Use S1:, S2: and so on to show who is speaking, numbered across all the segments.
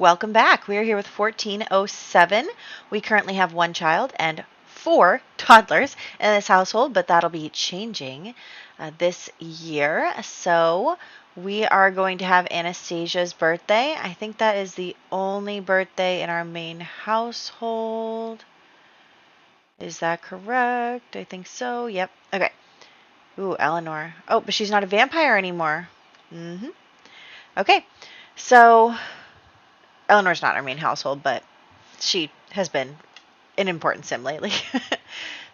S1: Welcome back. We are here with 1407. We currently have one child and 4 toddlers in this household, but that'll be changing this year. So we are going to have Anastasia's birthday. I think that is the only birthday in our main household. Is that correct? I think so. Yep. Okay. Ooh, Eleanor. Oh, but she's not a vampire anymore. Okay. So Eleanor's not our main household, but she has been an important sim lately.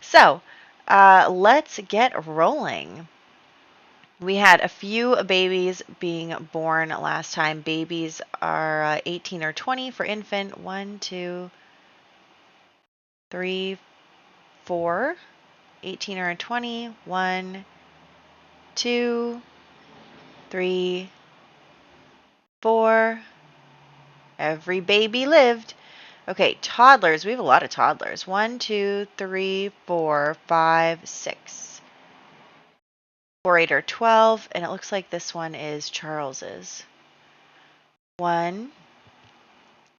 S1: So, let's get rolling. We had a few babies being born last time. Babies are 18 or 20 for infant. 1, 2, 3, 4. 18 or 20. 1, 2, 3, 4. Every baby lived. Okay, toddlers. We have a lot of toddlers. 1, 2, 3, 4, 5, 6. 4, 8, or 12. And it looks like this one is Charles's. 1,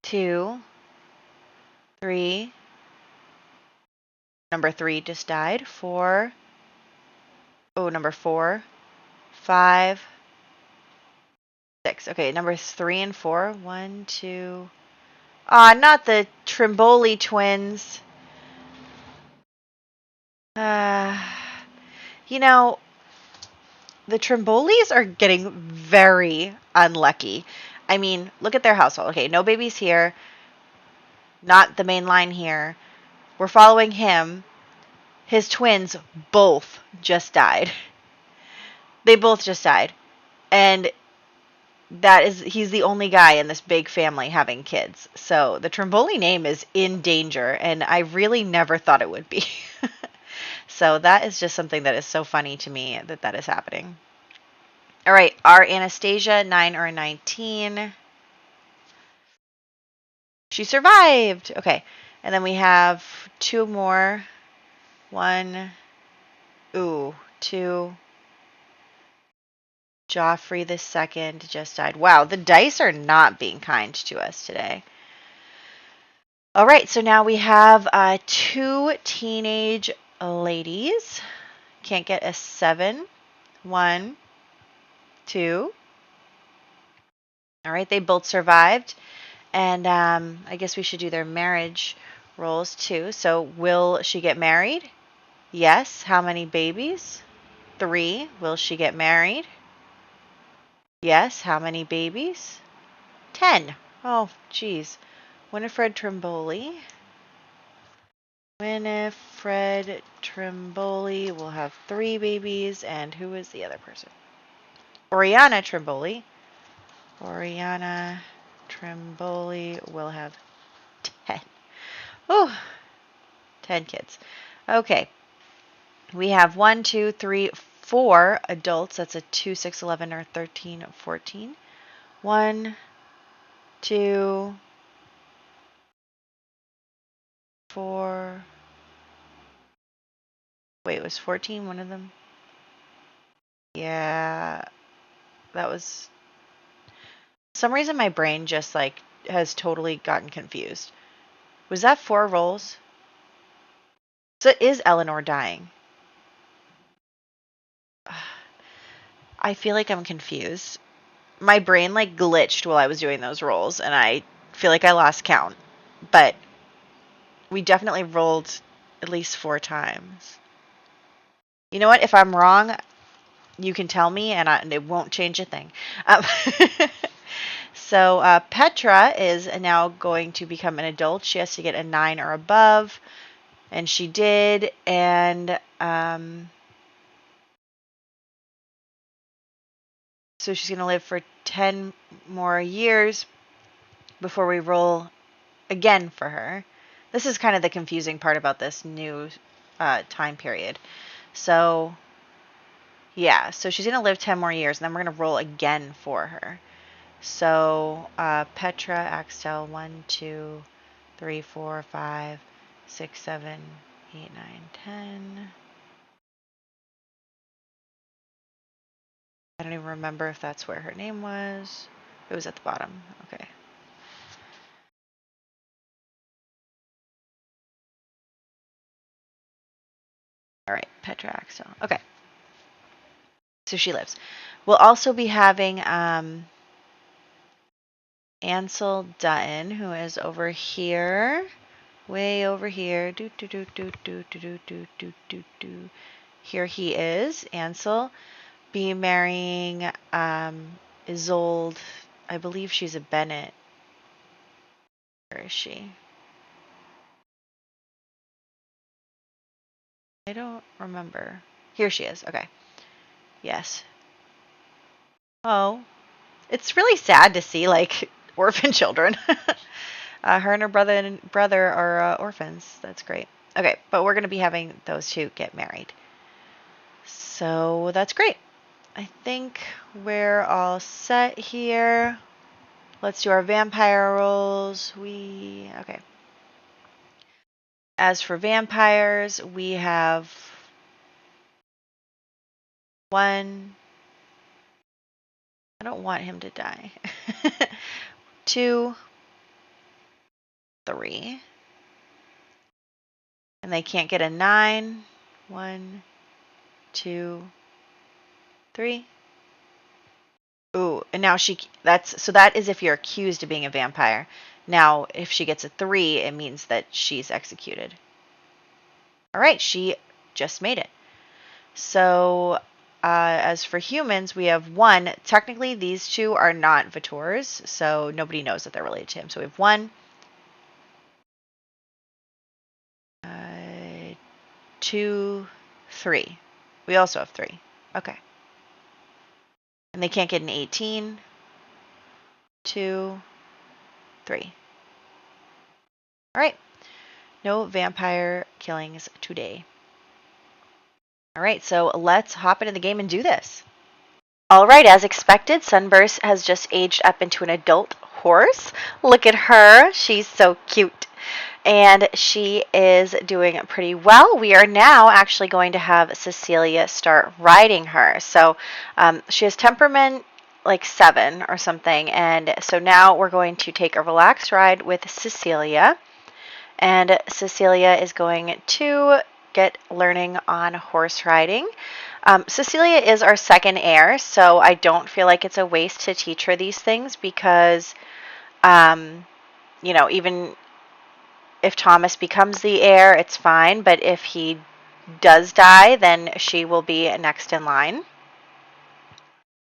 S1: 2, 3. Number 3 just died. 4. Oh, number 4. 5, 6. Okay, numbers 3 and 4. 1, 2. Ah, not the Trimboli twins. You know, the Trimbolis are getting very unlucky. I mean, look at their household. Okay, no babies here. Not the main line here. We're following him. His twins both just died. They both just died. And he's the only guy in this big family having kids. So the Trimboli name is in danger, and I really never thought it would be. So that is just something that is so funny to me that is happening. All right, our Anastasia, 9 or 19. She survived. Okay, and then we have 2 more. 1, 2. Joffrey the second just died. Wow, the dice are not being kind to us today. All right, so now we have 2 teenage ladies. Can't get a 7. 1, 2. All right, they both survived. And I guess we should do their marriage roles too. So will she get married? Yes. How many babies? 3. Will she get married? Yes. How many babies? 10. Oh, geez. Winifred Trimboli. Winifred Trimboli will have 3 babies. And who is the other person? Oriana Trimboli. Oriana Trimboli will have 10. Oh, 10 kids. Okay. We have 1, 2, 3, 4 adults. That's a 2, 6, 11, or 13, 14. 1, 2, 4. Wait, was 14 one of them? Yeah, that was... For some reason my brain just like has totally gotten confused. Was that 4 rolls? So is Eleanor dying? I feel like I'm confused. My brain like glitched while I was doing those rolls, and I feel like I lost count. But we definitely rolled at least 4 times. You know what? If I'm wrong, you can tell me, and it won't change a thing. So Petra is now going to become an adult. She has to get a 9 or above, and she did. And so she's going to live for 10 more years before we roll again for her. This is kind of the confusing part about this new time period. So, yeah, so she's going to live 10 more years, and then we're going to roll again for her. So, Petra, Axel, 1, 2, 3, 4, 5, 6, 7, 8, 9, 10. I don't even remember if that's where her name was. It was at the bottom. Okay. All right, Petraxo. Okay. So she lives. We'll also be having Ansel Dutton, who is over here. Way over here. Do do do do do do do do do do do. Here he is, Ansel. Be marrying Isolde. I believe she's a Bennett. Where is she? I don't remember. Here she is. Okay. Yes. Oh, it's really sad to see like orphan children. Her and her brother are orphans. That's great. Okay, but we're gonna be having those two get married. So that's great. I think we're all set here. Let's do our vampire rolls. Okay. As for vampires, we have 1. I don't want him to die. 2, 3. And they can't get a 9. 1, 2, 3. Ooh, and now that is if you're accused of being a vampire. Now, if she gets a 3, it means that she's executed. All right, she just made it. So, as for humans, we have 1. Technically, these 2 are not Vitors, so nobody knows that they're related to him. So we have 1, 2, 3. We also have 3. Okay. And they can't get an 18. 2, 3. All right. No vampire killings today. All right, so let's hop into the game and do this. All right, as expected, Sunburst has just aged up into an adult horse. Look at her. She's so cute. And she is doing pretty well. We are now actually going to have Cecilia start riding her. So she has temperament like 7 or something. And so now we're going to take a relaxed ride with Cecilia. And Cecilia is going to get learning on horse riding. Cecilia is our second heir, so I don't feel like it's a waste to teach her these things because, even if Thomas becomes the heir, it's fine. But if he does die, then she will be next in line.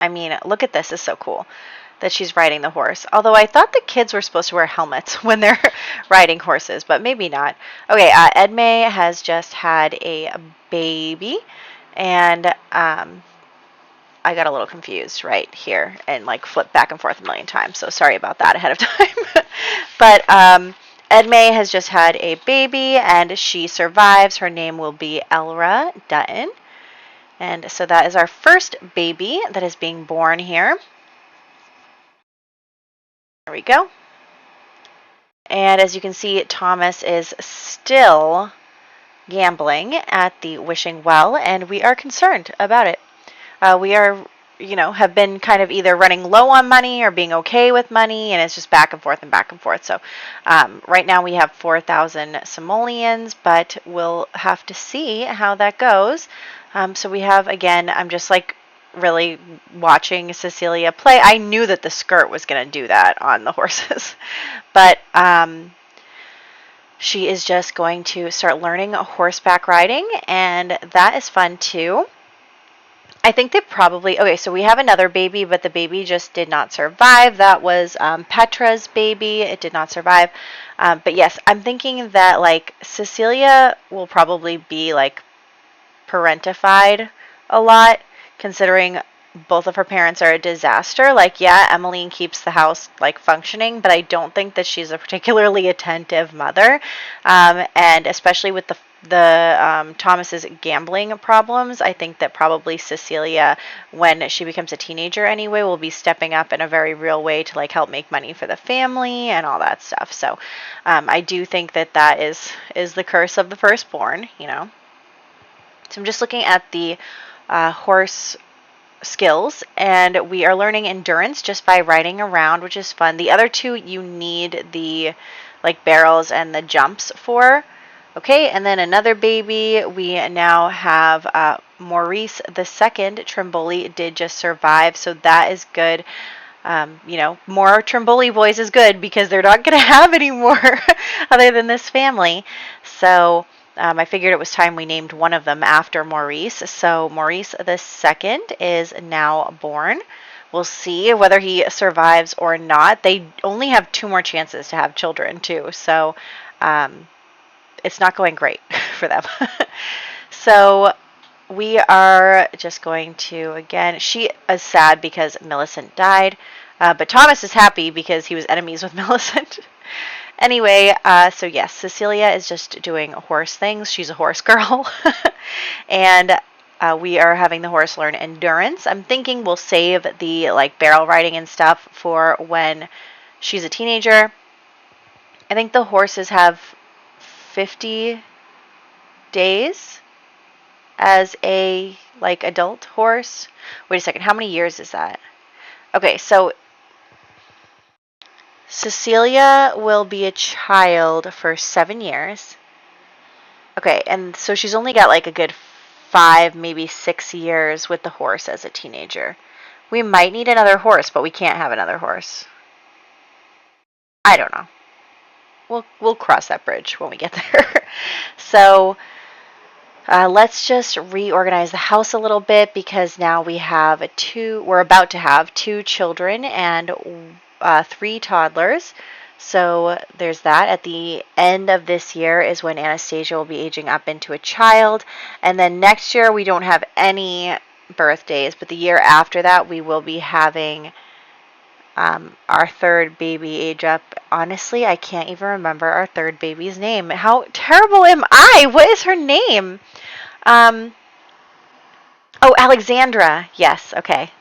S1: I mean, look at this. It's so cool that she's riding the horse. Although I thought the kids were supposed to wear helmets when they're riding horses, but maybe not. Okay, Edme has just had a baby, and I got a little confused right here and like flipped back and forth a million times. So sorry about that ahead of time. But Edme has just had a baby, and she survives. Her name will be Elra Dutton. And so that is our first baby that is being born here. There we go. And as you can see, Thomas is still gambling at the wishing well, and we are concerned about it. We are, have been kind of either running low on money or being okay with money, and it's just back and forth and back and forth. So right now we have 4,000 simoleons, but we'll have to see how that goes. So we have, again, I'm just like really watching Cecilia play. I knew that the skirt was going to do that on the horses, but she is just going to start learning horseback riding, and that is fun too. I think they probably, okay, so we have another baby, but the baby just did not survive. That was Petra's baby. It did not survive. But yes, I'm thinking that like Cecilia will probably be like parentified a lot, considering both of her parents are a disaster. Like, yeah, Emmeline keeps the house like functioning, but I don't think that she's a particularly attentive mother. And especially with the Thomas's gambling problems, I think that probably Cecilia, when she becomes a teenager anyway, will be stepping up in a very real way to like help make money for the family and all that stuff. So I do think that is the curse of the firstborn, So I'm just looking at the horse skills, and we are learning endurance just by riding around, which is fun. The other two you need the like barrels and the jumps for. Okay, and then another baby. We now have Maurice the second. Trimboli did just survive, so that is good. You know, more Trimboli boys is good because they're not going to have any more other than this family. So I figured it was time we named one of them after Maurice. So Maurice the second is now born. We'll see whether he survives or not. They only have 2 more chances to have children, too. So it's not going great for them. So we are just going to, again, she is sad because Millicent died, but Thomas is happy because he was enemies with Millicent. Anyway, so yes, Cecilia is just doing horse things. She's a horse girl. And we are having the horse learn endurance. I'm thinking we'll save the like barrel riding and stuff for when she's a teenager. I think the horses have 50 days as a like adult horse. Wait a second, how many years is that? Okay, so Cecilia will be a child for 7 years. Okay, and so she's only got like a good 5, maybe 6 years with the horse as a teenager. We might need another horse, but we can't have another horse. I don't know. We'll cross that bridge when we get there. So let's just reorganize the house a little bit because now we're about to have 2 children and 3 toddlers. So there's that. At the end of this year is when Anastasia will be aging up into a child. And then next year we don't have any birthdays, but the year after that we will be having our 3rd baby age up. Honestly, I can't even remember our 3rd baby's name. How terrible am I? What is her name? Oh, Alexandra. Yes, okay.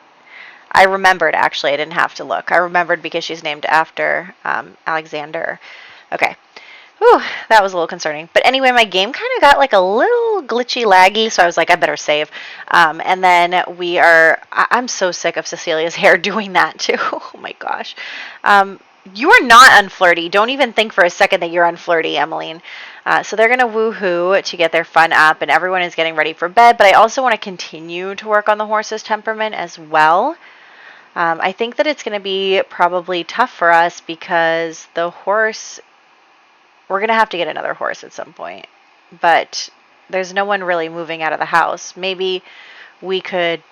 S1: I remembered, actually. I didn't have to look. I remembered because she's named after Alexander. Okay. Whew, that was a little concerning. But anyway, my game kind of got like a little glitchy, laggy, so I was like, I better save. And then I'm so sick of Cecilia's hair doing that too. Oh my gosh. You are not unflirty. Don't even think for a second that you're unflirty, Emmeline. So they're going to woohoo to get their fun up, and everyone is getting ready for bed. But I also want to continue to work on the horse's temperament as well. I think that it's going to be probably tough for us because the horse, we're going to have to get another horse at some point. But there's no one really moving out of the house. Maybe we could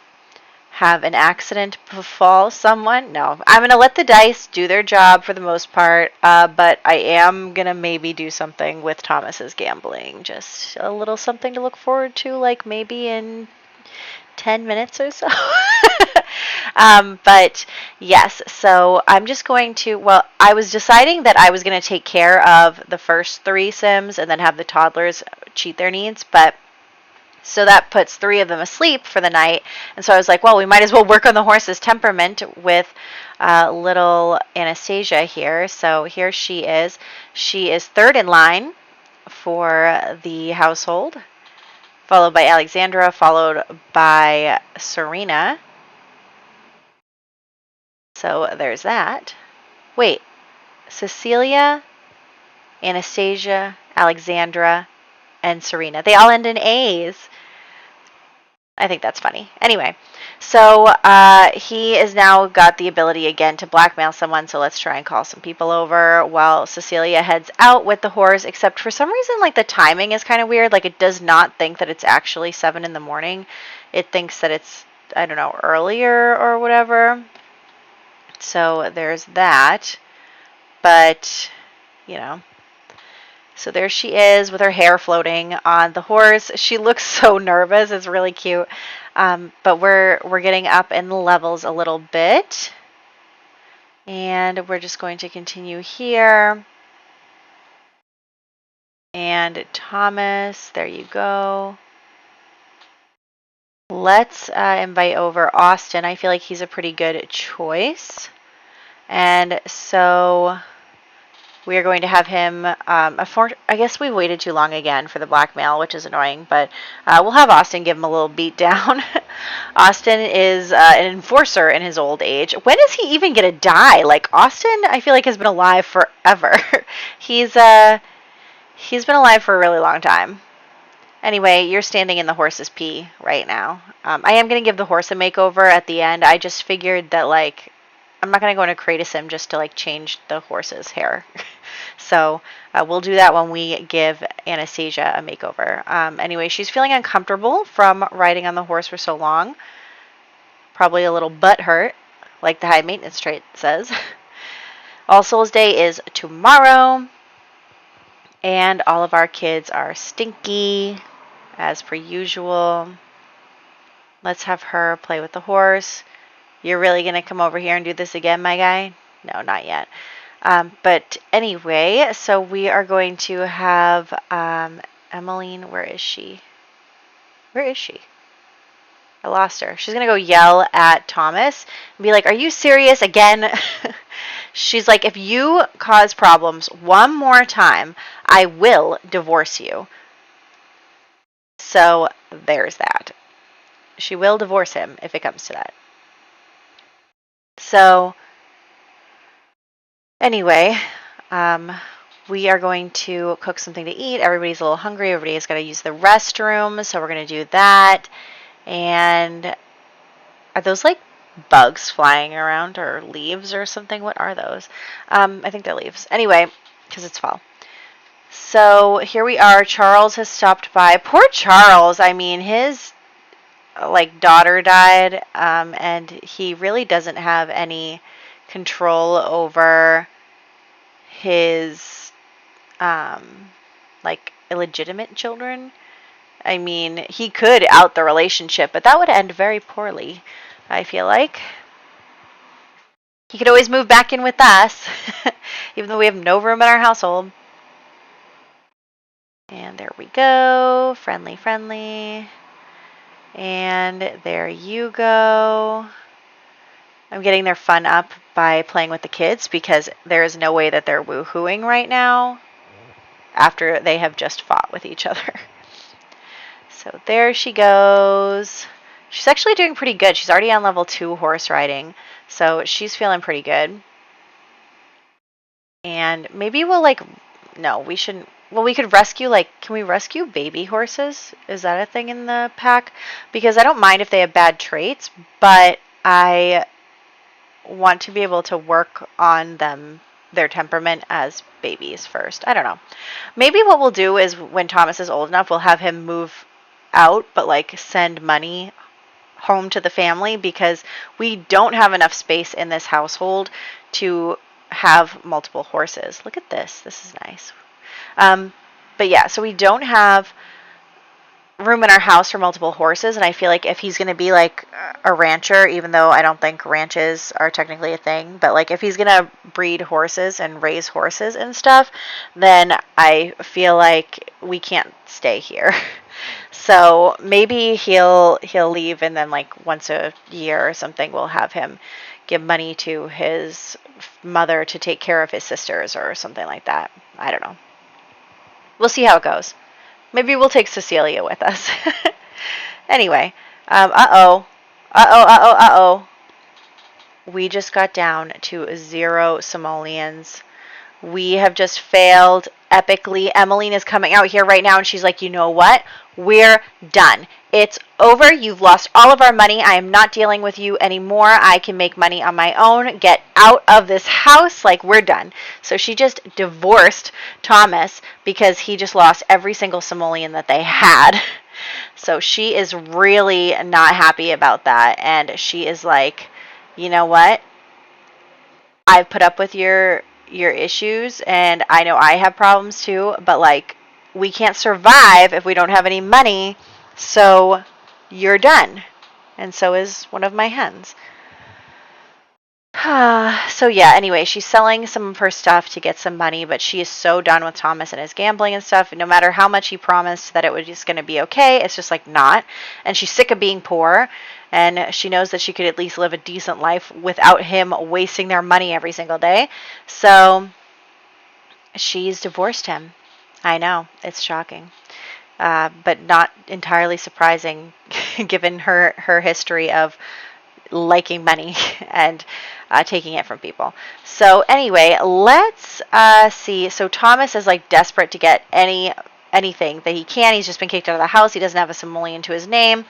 S1: have an accident befall someone. No, I'm going to let the dice do their job for the most part, but I am going to maybe do something with Thomas's gambling. Just a little something to look forward to, like maybe in 10 minutes or so. But yes, so I'm just going to, well, I was deciding that I was going to take care of the first 3 Sims and then have the toddlers cheat their needs, but so that puts 3 of them asleep for the night. And so I was like, well, we might as well work on the horse's temperament with little Anastasia here. So here she is. She is 3rd in line for the household, followed by Alexandra, followed by Serena. So there's that. Wait, Cecilia, Anastasia, Alexandra, and Serena. They all end in A's. I think that's funny. Anyway, so he has now got the ability again to blackmail someone, so let's try and call some people over while Cecilia heads out with the horse, except for some reason, like, the timing is kind of weird. Like, it does not think that it's actually 7 in the morning. It thinks that it's, I don't know, earlier or whatever. So there's that. But, you know. So there she is with her hair floating on the horse. She looks so nervous. It's really cute. But we're getting up in the levels a little bit. And we're just going to continue here. And Thomas, there you go. Let's invite over Austin. I feel like he's a pretty good choice. And so we are going to have him, I guess we waited too long again for the blackmail, which is annoying, but we'll have Austin give him a little beat down. Austin is an enforcer in his old age. When is he even going to die? Like, Austin, I feel like, has been alive forever. He's He's been alive for a really long time. Anyway, you're standing in the horse's pee right now. I am going to give the horse a makeover at the end. I just figured that, like, I'm not going to go into Create a Sim just to, like, change the horse's hair. So we'll do that when we give Anastasia a makeover. Anyway, she's feeling uncomfortable from riding on the horse for so long. Probably a little butt hurt, like the high maintenance trait says. All Souls Day is tomorrow. And all of our kids are stinky, as per usual. Let's have her play with the horse. You're really going to come over here and do this again, my guy? No, not yet. But anyway, so we are going to have Emmeline. Where is she? Where is she? I lost her. She's going to go yell at Thomas and be like, are you serious again? She's like, if you cause problems one more time, I will divorce you. So there's that. She will divorce him if it comes to that. So anyway, we are going to cook something to eat. Everybody's a little hungry. Everybody's got to use the restroom. So we're going to do that. And are those like bugs flying around or leaves or something? What are those? I think they're leaves. Anyway, because it's fall. So here we are. Charles has stopped by. Poor Charles. I mean, his like daughter died, and he really doesn't have any control over his like illegitimate children. I mean, he could out the relationship, but that would end very poorly, I feel like. He could always move back in with us, even though we have no room in our household. And there we go. Friendly, friendly. And there you go. I'm getting their fun up by playing with the kids because there is no way that they're woohooing right now after they have just fought with each other. So there she goes. She's actually doing pretty good. She's already on level 2 horse riding. So she's feeling pretty good. And maybe we'll like, no, we shouldn't. Well, we could rescue, like, can we rescue baby horses? Is that a thing in the pack? Because I don't mind if they have bad traits, but I want to be able to work on them, their temperament as babies first. I don't know. Maybe what we'll do is when Thomas is old enough, we'll have him move out, but like send money home to the family because we don't have enough space in this household to have multiple horses. Look at this. This is nice. But yeah, so we don't have room in our house for multiple horses, and I feel like if he's going to be like a rancher, even though I don't think ranches are technically a thing, but like if he's going to breed horses and raise horses and stuff, then I feel like we can't stay here. So maybe he'll leave, and then like once a year or something we'll have him give money to his mother to take care of his sisters or something like that. I don't know. We'll see how it goes. Maybe we'll take Cecilia with us. Anyway, uh-oh. We just got down to 0 simoleons. We have just failed epically. Emmeline is coming out here right now, and she's like, you know what? We're done. It's over. You've lost all of our money. I am not dealing with you anymore. I can make money on my own. Get out of this house. Like, we're done. So she just divorced Thomas because he just lost every single simoleon that they had. So she is really not happy about that. And she is like, you know what? I've put up with your issues, and I know I have problems too, but like we can't survive if we don't have any money, so you're done. And so is one of my hens. So yeah, anyway, she's selling some of her stuff to get some money, but she is so done with Thomas and his gambling and stuff. No matter how much he promised that it was just going to be okay, it's just like not. And she's sick of being poor, and she knows that she could at least live a decent life without him wasting their money every single day. So she's divorced him. I know, it's shocking. But not entirely surprising given her history of liking money. And taking it from people. So anyway, let's see. So Thomas is like desperate to get anything that he can. He's just been kicked out of the house. He doesn't have a simoleon to his name.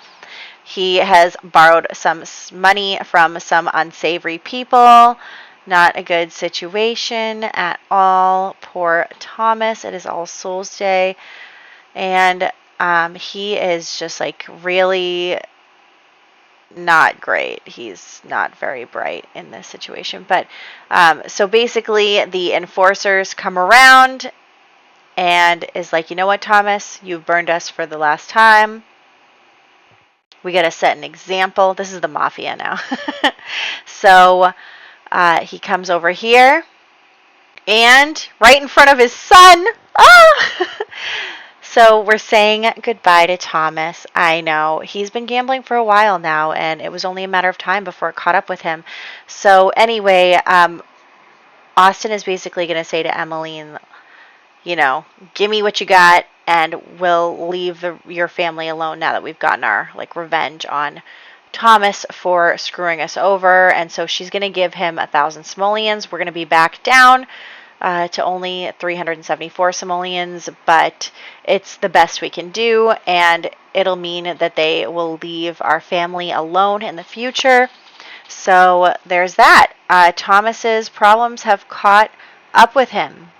S1: He has borrowed some money from some unsavory people. Not a good situation at all. Poor Thomas. It is All Souls Day. And he is just like really not great. He's not very bright in this situation. But so basically the enforcers come around and is like, you know what, Thomas? You've burned us for the last time. We got to set an example. This is the mafia now. So he comes over here and right in front of his son. So we're saying goodbye to Thomas. I know. He's been gambling for a while now, and it was only a matter of time before it caught up with him. So anyway, Austin is basically going to say to Emmeline, you know, give me what you got, and we'll leave your family alone now that we've gotten our like revenge on Thomas for screwing us over. And so she's going to give him 1,000 simoleons. We're going to be back down to only 374 simoleons, but it's the best we can do, and it'll mean that they will leave our family alone in the future. So there's that. Thomas's problems have caught up with him,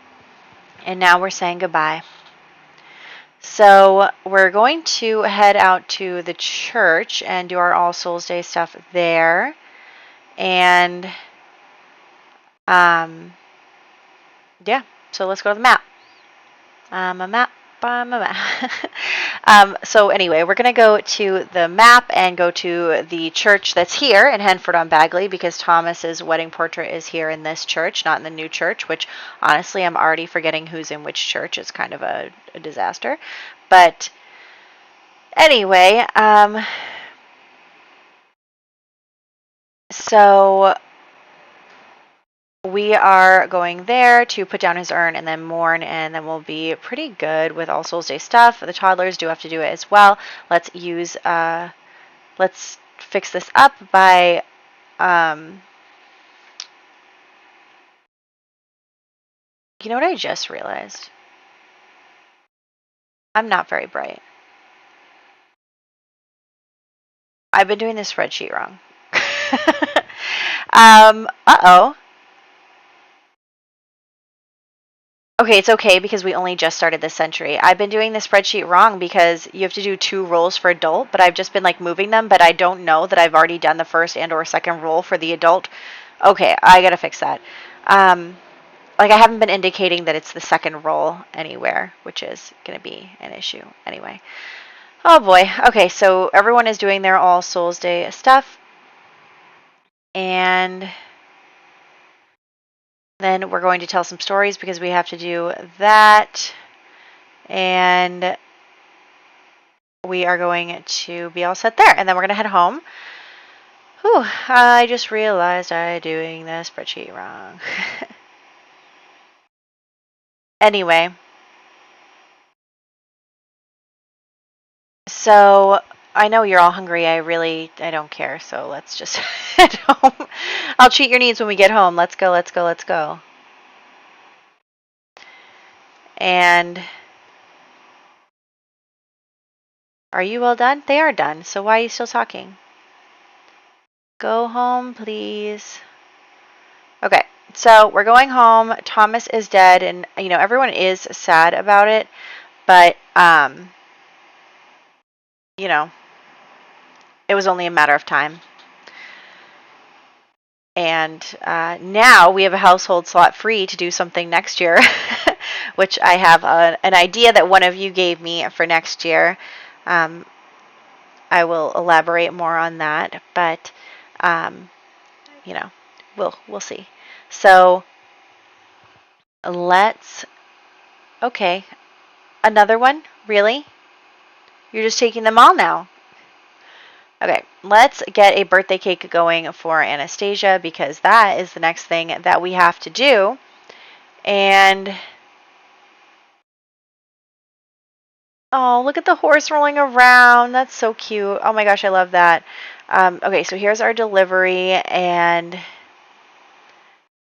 S1: and now we're saying goodbye. So we're going to head out to the church and do our All Souls Day stuff there. And yeah, so let's go to the map. So anyway, we're going to go to the map and go to the church that's here in Henford-on-Bagley, because Thomas's wedding portrait is here in this church, not in the new church, which honestly I'm already forgetting who's in which church. It's kind of a disaster. But anyway, so we are going there to put down his urn and then mourn, and then we'll be pretty good with All Souls Day stuff. The toddlers do have to do it as well. Let's fix this up by you know what I just realized? I'm not very bright. I've been doing this spreadsheet wrong. Uh-oh. Okay, it's okay because we only just started this century. I've been doing the spreadsheet wrong because you have to do 2 rolls for adult, but I've just been like moving them, but I don't know that I've already done the first and or second roll for the adult. Okay, I gotta fix that. Like I haven't been indicating that it's the second roll anywhere, which is gonna be an issue anyway. Oh boy. Okay, so everyone is doing their All Souls Day stuff. And then we're going to tell some stories because we have to do that. And we are going to be all set there. And then we're going to head home. Whew, I just realized I'm doing the spreadsheet wrong. Anyway. So I know you're all hungry. I don't care. So let's just head home. I'll treat your needs when we get home. Let's go, let's go, let's go. And are you all done? They are done. So why are you still talking? Go home, please. Okay, so we're going home. Thomas is dead, and you know everyone is sad about it, but you know, it was only a matter of time. And now we have a household slot free to do something next year, which I have an idea that one of you gave me for next year. I will elaborate more on that, but you know, we'll see. So okay, another one? Really? You're just taking them all now. Okay, let's get a birthday cake going for Anastasia because that is the next thing that we have to do. And oh, look at the horse rolling around. That's so cute. Oh my gosh, I love that. Okay, so here's our delivery, and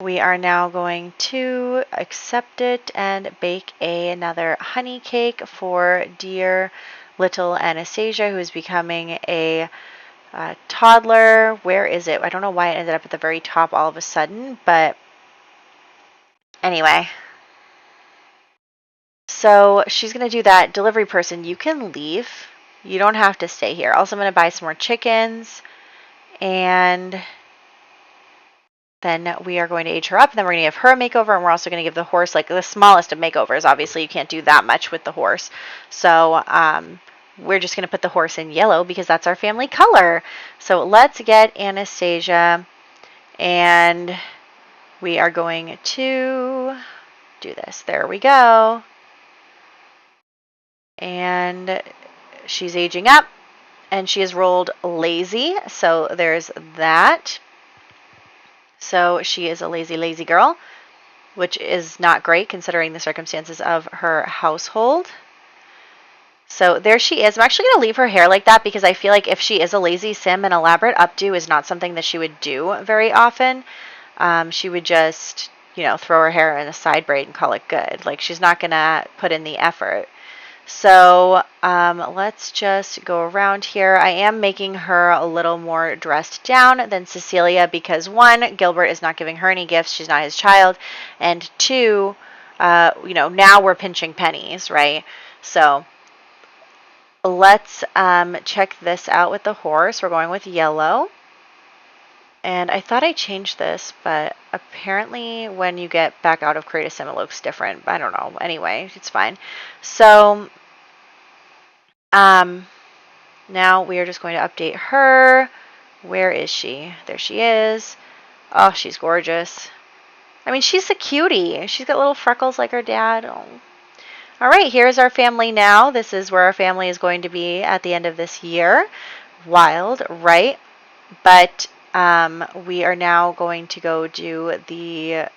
S1: we are now going to accept it and bake another honey cake for dear little Anastasia, who is becoming a toddler. Where is it? I don't know why it ended up at the very top all of a sudden, but anyway. So she's going to do that. Delivery person, you can leave. You don't have to stay here. Also, I'm going to buy some more chickens, and then we are going to age her up, and then we're going to give her a makeover, and we're also going to give the horse like the smallest of makeovers. Obviously, you can't do that much with the horse. So we're just going to put the horse in yellow because that's our family color. So let's get Anastasia, and we are going to do this. There we go. And she's aging up, and she has rolled lazy. So there's that. So she is a lazy, lazy girl, which is not great considering the circumstances of her household. So there she is. I'm actually going to leave her hair like that because I feel like if she is a lazy sim, an elaborate updo is not something that she would do very often. She would just, throw her hair in a side braid and call it good. Like, she's not going to put in the effort. So let's just go around here. I am making her a little more dressed down than Cecilia because, one, Gilbert is not giving her any gifts. She's not his child. And two, now we're pinching pennies, right? So let's check this out with the horse. We're going with yellow. And I thought I changed this, but apparently when you get back out of Create a Sim, it looks different. I don't know. Anyway, it's fine. So now we are just going to update her. Where is she? There she is. Oh, she's gorgeous. I mean, she's a cutie. She's got little freckles like her dad. Oh. All right, here's our family now. This is where our family is going to be at the end of this year. Wild, right? But we are now going to go do the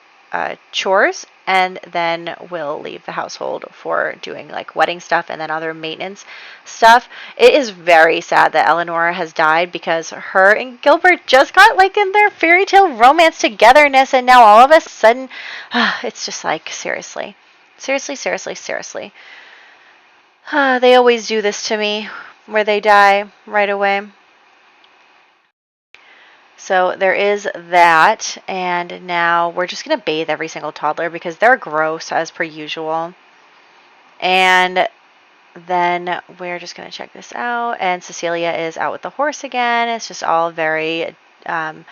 S1: chores, and then we'll leave the household for doing like wedding stuff and then other maintenance stuff. It is very sad that Eleanor has died because her and Gilbert just got like in their fairy tale romance togetherness, and now all of a sudden it's just like seriously. They always do this to me where they die right away. So there is that, and now we're just going to bathe every single toddler because they're gross as per usual. And then we're just going to check this out, and Cecilia is out with the horse again. It's just all very, Emmeline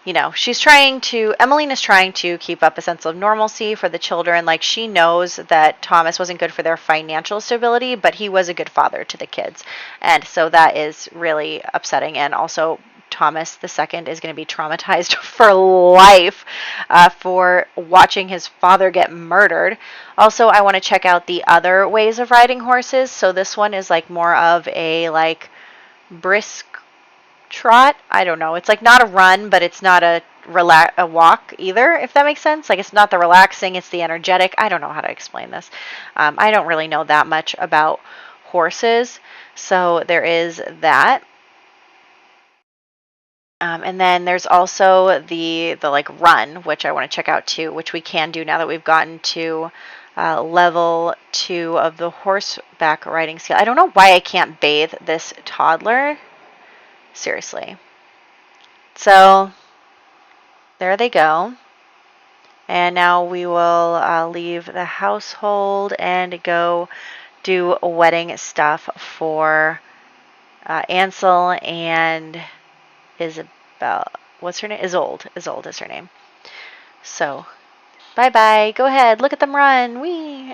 S1: is trying to keep up a sense of normalcy for the children. Like, she knows that Thomas wasn't good for their financial stability, but he was a good father to the kids. And so that is really upsetting, and also Thomas II is going to be traumatized for life for watching his father get murdered. Also, I want to check out the other ways of riding horses. So this one is like more of a like brisk trot. I don't know. It's like not a run, but it's not a walk either, if that makes sense. Like, it's not the relaxing, it's the energetic. I don't know how to explain this. I don't really know that much about horses. So there is that. And then there's also the like run, which I want to check out too, which we can do now that we've gotten to level 2 of the horseback riding skill. I don't know why I can't bathe this toddler. Seriously. So there they go. And now we will leave the household and go do wedding stuff for Ansel and Isabel. What's her name? Isolde. Isolde is her name. So, bye-bye. Go ahead. Look at them run. Whee!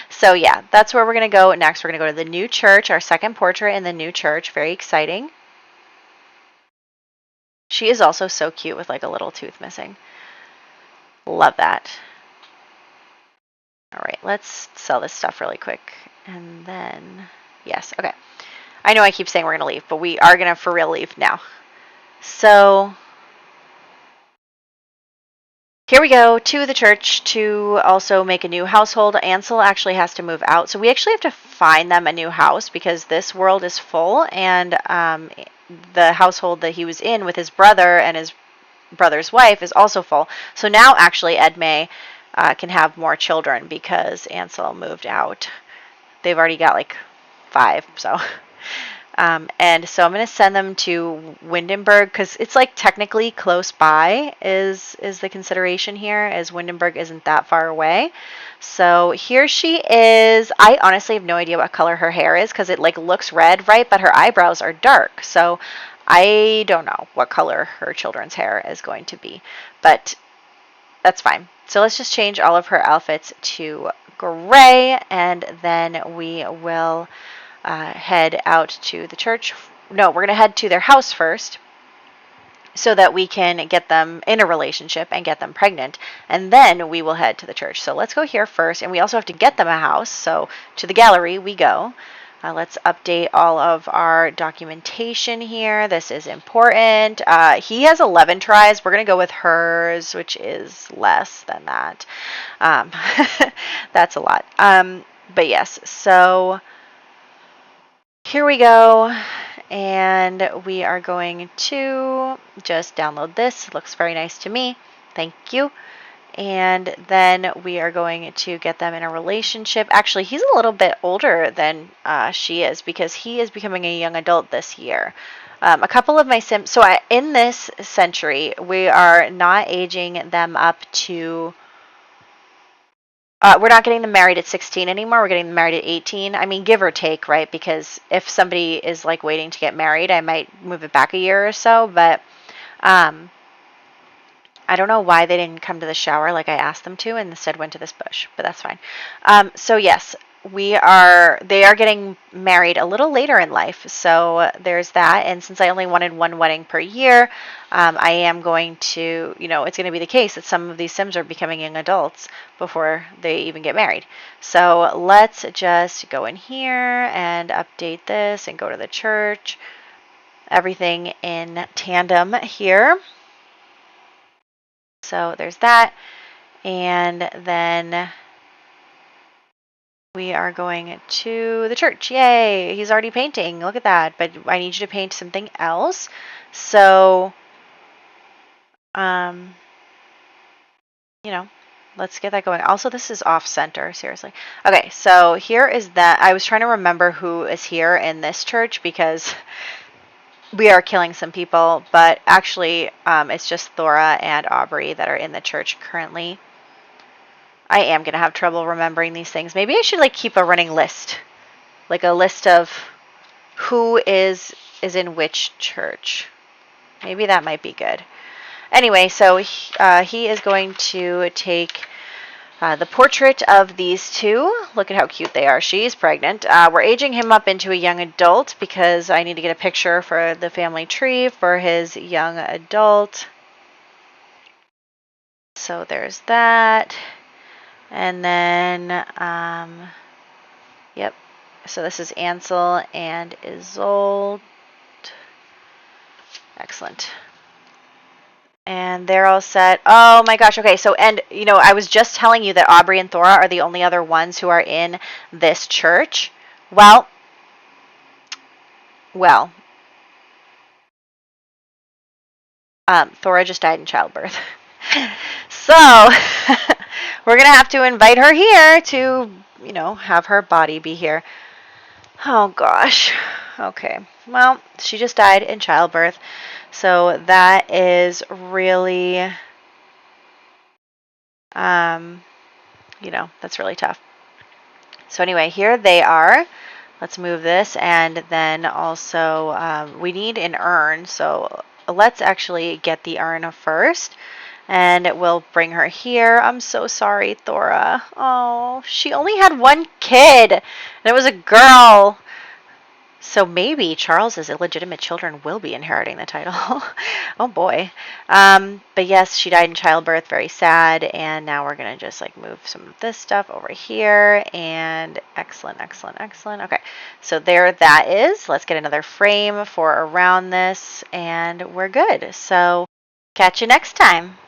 S1: So, yeah, that's where we're going to go next. We're going to go to the new church, our second portrait in the new church. Very exciting. She is also so cute with, like, a little tooth missing. Love that. All right, let's sell this stuff really quick. And then, yes, okay. I know I keep saying we're going to leave, but we are going to for real leave now. So here we go to the church to also make a new household. Ansel actually has to move out. So we actually have to find them a new house because this world is full. And the household that he was in with his brother and his brother's wife is also full. So now actually Edme can have more children because Ansel moved out. They've already got like 5, so. And so I'm going to send them to Windenburg because it's like technically close by is the consideration here, as Windenburg isn't that far away. So here she is. I honestly have no idea what color her hair is because it like looks red, right? But her eyebrows are dark. So I don't know what color her children's hair is going to be, but that's fine. So let's just change all of her outfits to gray, and then we will head out to the church. No, we're going to head to their house first so that we can get them in a relationship and get them pregnant, and then we will head to the church. So let's go here first, and we also have to get them a house, so to the gallery we go. Let's update all of our documentation here. This is important. He has 11 tries. We're going to go with hers, which is less than that. That's a lot. But yes, so here we go, and we are going to just download this. It looks very nice to me. Thank you. And then we are going to get them in a relationship. Actually, he's a little bit older than she is because he is becoming a young adult this year. A couple of my Sims, so in this century, we are not aging them up to... we're not getting them married at 16 anymore. We're getting them married at 18. I mean, give or take, right? Because if somebody is like waiting to get married, I might move it back a year or so. But I don't know why they didn't come to the shower like I asked them to and instead went to this bush, but that's fine. So yes, they are getting married a little later in life. So there's that. And since I only wanted one wedding per year, I am going to, it's going to be the case that some of these Sims are becoming young adults before they even get married. So let's just go in here and update this and go to the church. Everything in tandem here. So there's that, and then we are going to the church. Yay! He's already painting. Look at that. But I need you to paint something else. So, let's get that going. Also, this is off center, seriously. Okay, so here is that. I was trying to remember who is here in this church because we are killing some people, but actually it's just Thora and Aubrey that are in the church currently. I am going to have trouble remembering these things. Maybe I should keep a running list. Like a list of who is in which church. Maybe that might be good. Anyway, so he is going to take the portrait of these two. Look at how cute they are. She's pregnant. We're aging him up into a young adult because I need to get a picture for the family tree for his young adult. So there's that. And then, yep. So this is Ansel and Isolde. Excellent. And they're all set. Oh my gosh. Okay. So, and I was just telling you that Aubrey and Thora are the only other ones who are in this church. Well, Thora just died in childbirth. So, we're going to have to invite her here to, have her body be here. Oh gosh. Okay. Well, she just died in childbirth. So that is really, that's really tough. So anyway, here they are. Let's move this. And then also we need an urn. So let's actually get the urn first. And we'll bring her here. I'm so sorry, Thora. Oh, she only had one kid. And it was a girl. So maybe Charles's illegitimate children will be inheriting the title. Oh boy. But yes, she died in childbirth. Very sad. And now we're going to just move some of this stuff over here. And excellent, excellent, excellent. Okay. So there that is. Let's get another frame for around this. And we're good. So catch you next time.